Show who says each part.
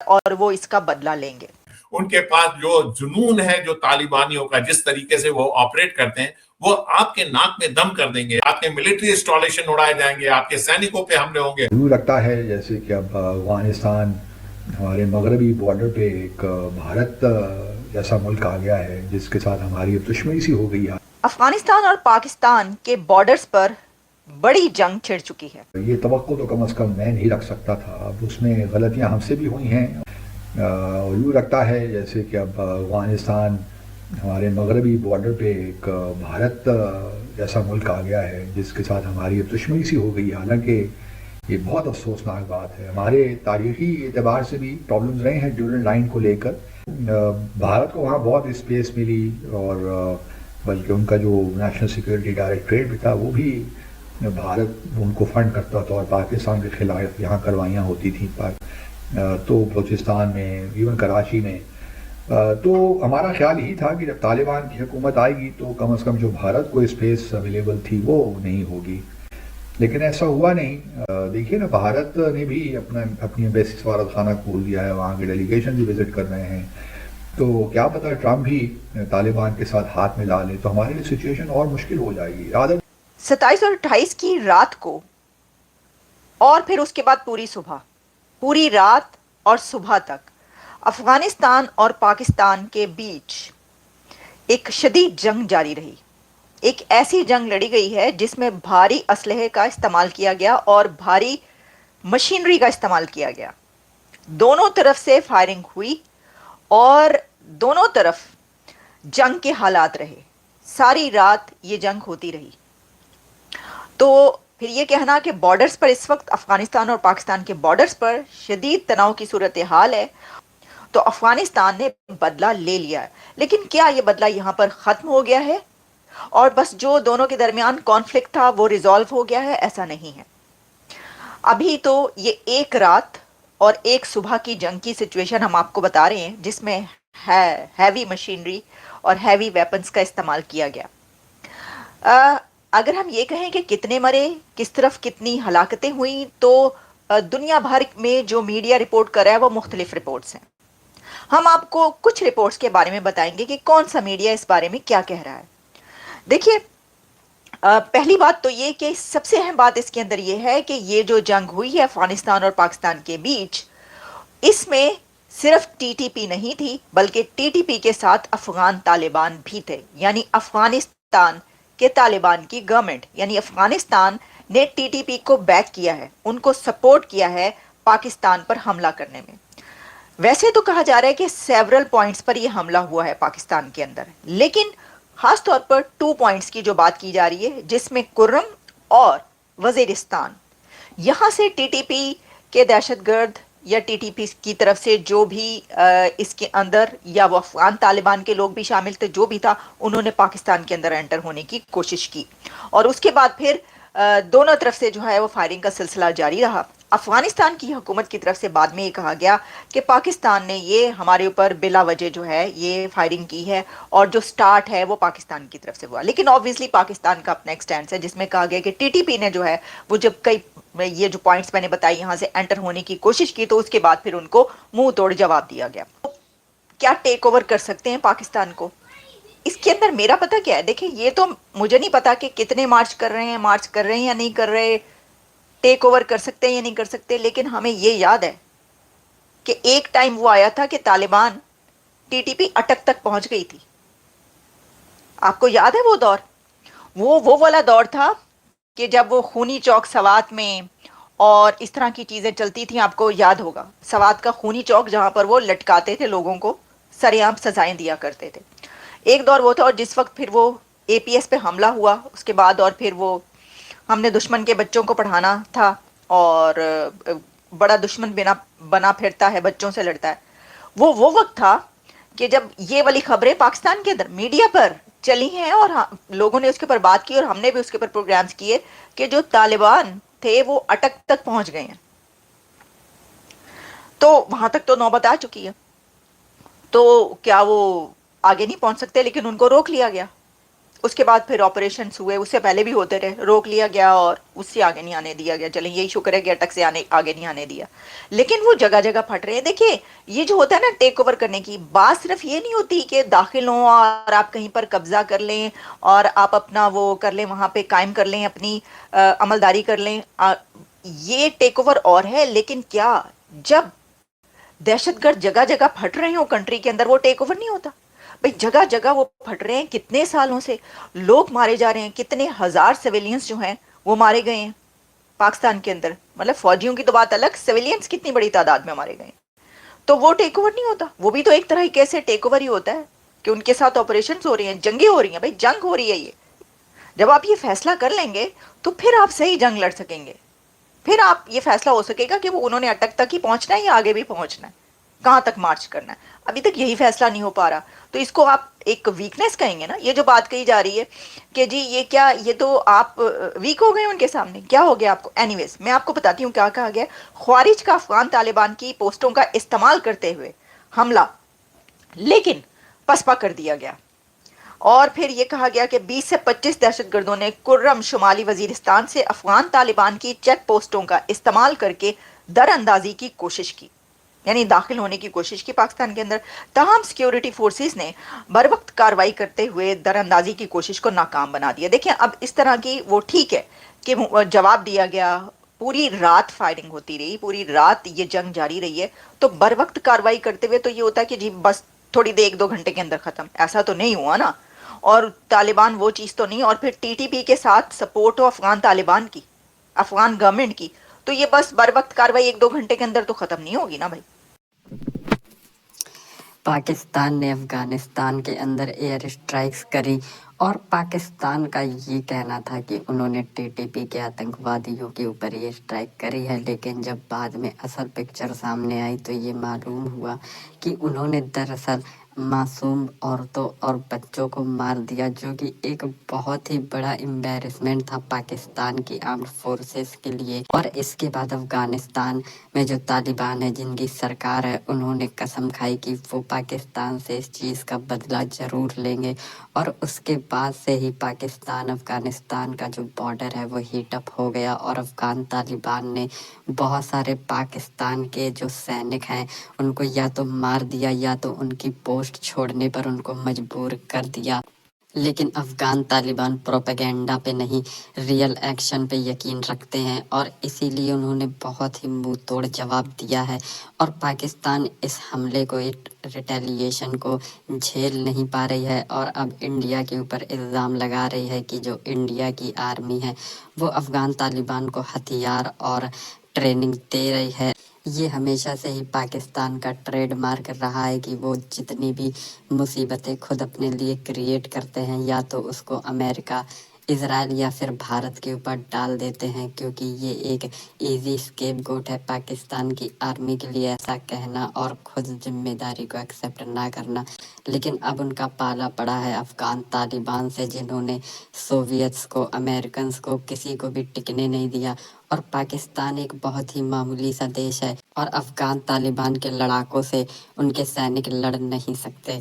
Speaker 1: اور وہ اس کا بدلہ لیں گے.
Speaker 2: ان کے پاس جو جنون ہے جو طالبانیوں کا، جس طریقے سے وہ آپریٹ کرتے ہیں، وہ آپ کے ناک میں دم کر دیں گے، آپ کے ملٹری انسٹالیشن اڑائے جائیں گے، آپ کے سینکوں پہ حملے ہوں گے.
Speaker 3: یوں لگتا ہے جیسے کہ اب افغانستان ہمارے مغربی بارڈر پہ ایک بھارت جیسا ملک آ گیا ہے جس کے ساتھ ہماری اب دشمنی سی ہو گئی ہے.
Speaker 1: افغانستان اور پاکستان کے بارڈرز پر بڑی جنگ چھڑ چکی ہے.
Speaker 3: یہ توقع تو کم از کم میں نہیں رکھ سکتا تھا. اب اس میں غلطیاں ہم سے بھی ہوئی ہیں. اور یوں لگتا ہے جیسے کہ اب افغانستان ہمارے مغربی بارڈر پہ ایک بھارت جیسا ملک آ گیا ہے جس کے ساتھ ہماری اب دشمنی سی ہو گئی ہے. حالانکہ یہ بہت افسوسناک بات ہے. ہمارے تاریخی اعتبار سے بھی پرابلمز رہے ہیں ڈیورنڈ لائن کو لے کر. بھارت کو وہاں بہت اسپیس ملی، اور بلکہ ان کا جو نیشنل سیکورٹی ڈائریکٹریٹ بھی تھا وہ بھی بھارت ان کو فنڈ کرتا تھا، اور پاکستان کے خلاف یہاں کروائیاں ہوتی تھیں تو بلوچستان میں، ایون کراچی میں. تو ہمارا خیال یہی تھا کہ جب طالبان کی حکومت آئے گی تو کم از کم جو بھارت کو اسپیس اویلیبل تھی وہ نہیں ہوگی، لیکن ایسا ہوا نہیں. دیکھیے نا، بھارت نے بھی اپنی ایمبیسی سفارت خانہ کھول دیا ہے، وہاں کے ڈیلیگیشن بھی وزٹ کر رہے ہیں. تو کیا پتہ ٹرمپ بھی طالبان کے ساتھ ہاتھ ملا لے تو ہمارے لیے سچویشن اور مشکل ہو جائے گی.
Speaker 1: 27 اور 28 کی رات کو، اور پھر اس کے بعد پوری رات اور صبح تک افغانستان اور پاکستان کے بیچ ایک شدید جنگ جاری رہی. ایک ایسی جنگ لڑی گئی ہے جس میں بھاری اسلحے کا استعمال کیا گیا اور بھاری مشینری کا استعمال کیا گیا. دونوں طرف سے فائرنگ ہوئی اور دونوں طرف جنگ کے حالات رہے. ساری رات یہ جنگ ہوتی رہی. تو پھر یہ کہنا کہ بارڈرز پر اس وقت افغانستان اور پاکستان کے بارڈرز پر شدید تناؤ کی صورتحال ہے، تو افغانستان نے بدلہ لے لیا ہے. لیکن کیا یہ بدلہ یہاں پر ختم ہو گیا ہے اور بس جو دونوں کے درمیان کانفلکٹ تھا وہ ریزالو ہو گیا ہے؟ ایسا نہیں ہے. ابھی تو یہ ایک رات اور ایک صبح کی جنگ کی سچویشن ہم آپ کو بتا رہے ہیں، جس میں ہیوی مشینری اور ہیوی ویپنز کا استعمال کیا گیا. اگر ہم یہ کہیں کہ کتنے مرے، کس طرف کتنی ہلاکتیں ہوئیں، تو دنیا بھر میں جو میڈیا رپورٹ کر رہا ہے وہ مختلف رپورٹس ہیں. ہم آپ کو کچھ رپورٹس کے بارے میں بتائیں گے کہ کون سا میڈیا اس بارے میں کیا کہہ رہا ہے. دیکھیے، پہلی بات تو یہ کہ سب سے اہم بات اس کے اندر یہ ہے کہ یہ جو جنگ ہوئی ہے افغانستان اور پاکستان کے بیچ، اس میں صرف ٹی ٹی پی نہیں تھی بلکہ ٹی ٹی پی کے ساتھ افغان طالبان بھی تھے. یعنی افغانستان کے طالبان کی گورنمنٹ، یعنی افغانستان نے ٹی ٹی پی کو بیک کیا ہے، ان کو سپورٹ کیا ہے پاکستان پر حملہ کرنے میں. ویسے تو کہا جا رہا ہے کہ سیورل پوائنٹس پر یہ حملہ ہوا ہے پاکستان کے اندر، لیکن خاص طور پر 2 پوائنٹس کی جو بات کی جا رہی ہے، جس میں کرم اور وزیرستان، یہاں سے ٹی ٹی پی کے دہشت گرد یا ٹی ٹی پی کی طرف سے جو بھی اس کے اندر، یا وہ افغان طالبان کے لوگ بھی شامل تھے، جو بھی تھا، انہوں نے پاکستان کے اندر انٹر ہونے کی کوشش کی. اور اس کے بعد پھر دونوں طرف سے جو ہے وہ فائرنگ کا سلسلہ جاری رہا. افغانستان کی حکومت کی طرف سے بعد میں یہ کہا گیا کہ پاکستان نے یہ ہمارے اوپر بلا وجہ جو ہے یہ فائرنگ کی ہے، اور جو سٹارٹ ہے وہ پاکستان کی طرف سے ہوا. لیکن آبویسلی پاکستان کا اپنا ایک سٹینڈ ہے جس میں کہا گیا کہ ٹی ٹی پی نے جو ہے وہ جب کئی یہ جو پوائنٹس میں نے بتائی یہاں سے انٹر ہونے کی کوشش کی، تو اس کے بعد پھر ان کو منہ توڑ جواب دیا گیا. کیا ٹیک اوور کر سکتے ہیں پاکستان کو؟ اس کے اندر میرا پتہ کیا ہے، دیکھیں یہ تو مجھے نہیں پتا کہ کتنے مارچ کر رہے ہیں یا نہیں کر رہے، ٹیک اوور کر سکتے ہیں یا نہیں کر سکتے، لیکن ہمیں یہ یاد ہے کہ ایک ٹائم وہ آیا تھا کہ طالبان ٹی ٹی پی اٹک تک پہنچ گئی تھی. آپ کو یاد ہے وہ دور؟ وہ والا دور تھا کہ جب وہ خونی چوک سوات میں اور اس طرح کی چیزیں چلتی تھیں. آپ کو یاد ہوگا سوات کا خونی چوک، جہاں پر وہ لٹکاتے تھے لوگوں کو، سرے عام سزائیں دیا کرتے تھے. ایک دور وہ تھا، اور جس وقت پھر وہ اے پی ایس پہ حملہ ہوا اس کے بعد، اور پھر وہ ہم نے دشمن کے بچوں کو پڑھانا تھا، اور بڑا دشمن بنا پھرتا ہے بچوں سے لڑتا ہے. وہ وقت تھا کہ جب یہ والی خبریں پاکستان کے اندر میڈیا پر چلی ہیں، اور لوگوں نے اس کے اوپر بات کی، اور ہم نے بھی اس کے اوپر پروگرامز کیے کہ جو طالبان تھے وہ اٹک تک پہنچ گئے ہیں. تو وہاں تک تو نوبت آ چکی ہے، تو کیا وہ آگے نہیں پہنچ سکتے؟ لیکن ان کو روک لیا گیا. اس کے بعد پھر آپریشنس ہوئے، اس سے پہلے بھی ہوتے رہے، روک لیا گیا اور اس سے آگے نہیں آنے دیا گیا. چلیں یہی شکر ہے کہ اٹک سے آگے نہیں آنے دیا. لیکن وہ جگہ جگہ پھٹ رہے ہیں. دیکھیے یہ جو ہوتا ہے نا ٹیک اوور کرنے کی بات، صرف یہ نہیں ہوتی کہ داخل ہوں اور آپ کہیں پر قبضہ کر لیں اور آپ اپنا وہ کر لیں، وہاں پہ قائم کر لیں، اپنی عملداری کر لیں. یہ ٹیک اوور اور ہے، لیکن کیا جب دہشت گرد جگہ جگہ پھٹ رہے ہوں کنٹری کے اندر، وہ ٹیک اوور نہیں ہوتا؟ بھئی جگہ جگہ وہ پھٹ رہے ہیں، کتنے سالوں سے لوگ مارے جا رہے ہیں، کتنے ہزار سیویلینز جو ہیں وہ مارے گئے ہیں پاکستان کے اندر. مطلب فوجیوں کی تو بات الگ، سیویلینز کتنی بڑی تعداد میں مارے گئے ہیں. تو وہ ٹیک اوور نہیں ہوتا، وہ بھی تو ایک طرح کیسے ٹیک اوور ہی ہوتا ہے کہ ان کے ساتھ آپریشنز ہو رہی ہیں، جنگیں ہو رہی ہیں. بھئی جنگ ہو رہی ہے. یہ جب آپ یہ فیصلہ کر لیں گے تو پھر آپ صحیح جنگ لڑ سکیں گے. پھر آپ یہ فیصلہ ہو سکے گا کہ وہ انہوں نے اٹک تک ہی پہنچنا ہے یا آگے بھی پہنچنا ہے، کہاں تک مارچ کرنا ہے. ابھی تک یہی فیصلہ نہیں ہو پا رہا. تو اس کو آپ ایک ویکنیس کہیں گے نا. یہ جو بات کہی جا رہی ہے کہ جی یہ کیا، یہ تو آپ ویک ہو گئے ان کے سامنے. کیا ہو گیا آپ کو؟ اینی ویز میں آپ کو بتاتی ہوں کیا کہا گیا. خوارج کا افغان طالبان کی پوسٹوں کا استعمال کرتے ہوئے حملہ لیکن پسپا کر دیا گیا. اور پھر یہ کہا گیا کہ 20 سے 25 دہشت گردوں نے کرم شمالی وزیرستان سے افغان طالبان کی چیک پوسٹوں کا استعمال کر کے در اندازی کی کوشش کی، یعنی داخل ہونے کی کوشش کی پاکستان کے اندر. تاہم سیکیورٹی فورسز نے بروقت کاروائی کرتے ہوئے در اندازی کی کوشش کو ناکام بنا دیا. دیکھیں اب اس طرح کی وہ ٹھیک ہے کہ جواب دیا گیا، پوری رات فائرنگ ہوتی رہی، پوری رات یہ جنگ جاری رہی ہے. تو بروقت کاروائی کرتے ہوئے تو یہ ہوتا ہے کہ جی بس تھوڑی دیر 1-2 گھنٹے کے اندر ختم. ایسا تو نہیں ہوا نا. اور طالبان وہ چیز تو نہیں. اور پھر ٹی ٹی پی کے ساتھ سپورٹ ہو افغان طالبان کی، افغان گورنمنٹ کی، تو یہ بس بروقت کاروائی 1-2 گھنٹے کے اندر تو ختم نہیں ہوگی نا بھائی.
Speaker 4: پاکستان نے افغانستان کے اندر ایئر اسٹرائکس کری اور پاکستان کا یہ کہنا تھا کہ انہوں نے ٹی ٹی پی کے آتنکوادیوں کے اوپر یہ اسٹرائک کری ہے. لیکن جب بعد میں اصل پکچر سامنے آئی تو یہ معلوم ہوا کہ انہوں نے دراصل معصوم عورتوں اور بچوں کو مار دیا، جو کہ ایک بہت ہی بڑا امبیرسمنٹ تھا پاکستان کی آرمڈ فورسز کے لیے. اور اس کے بعد افغانستان میں جو طالبان ہے، جن کی سرکار ہے، انہوں نے قسم کھائی کہ وہ پاکستان سے اس چیز کا بدلہ ضرور لیں گے. اور اس کے بعد سے ہی پاکستان افغانستان کا جو بارڈر ہے وہ ہیٹ اپ ہو گیا، اور افغان طالبان نے بہت سارے پاکستان کے جو سینک ہیں ان کو یا تو مار دیا یا تو ان کی پوسٹ چھوڑنے پر ان کو مجبور کر دیا. لیکن افغان طالبان پروپیگنڈا پہ نہیں، ریئل ایکشن پہ یقین رکھتے ہیں، اور اسی لیے انہوں نے بہت ہی منہ توڑ جواب دیا ہے. اور پاکستان اس حملے کو، ریٹیلیشن کو جھیل نہیں پا رہی ہے، اور اب انڈیا کے اوپر الزام لگا رہی ہے کہ جو انڈیا کی آرمی ہے وہ افغان طالبان کو ہتھیار اور ٹریننگ دے رہی ہے. یہ ہمیشہ سے ہی پاکستان کا ٹریڈ مارک رہا ہے کہ وہ جتنی بھی مصیبتیں خود اپنے لیے کریٹ کرتے ہیں یا تو اس کو امریکہ، اسرائیل یا پھر بھارت کے اوپر ڈال دیتے ہیں، کیونکہ یہ ایک ایزی اسکیپ گوٹ ہے پاکستان کی آرمی کے لیے ایسا کہنا اور خود ذمہ داری کو ایکسیپٹ نہ کرنا. لیکن اب ان کا پالا پڑا ہے افغان طالبان سے، جنہوں نے سوویتس کو، امریکنز کو، کسی کو بھی ٹکنے نہیں دیا. اور پاکستان ایک بہت ہی معمولی سا دیش ہے، اور افغان طالبان کے لڑاکوں سے ان کے سینک لڑ نہیں سکتے.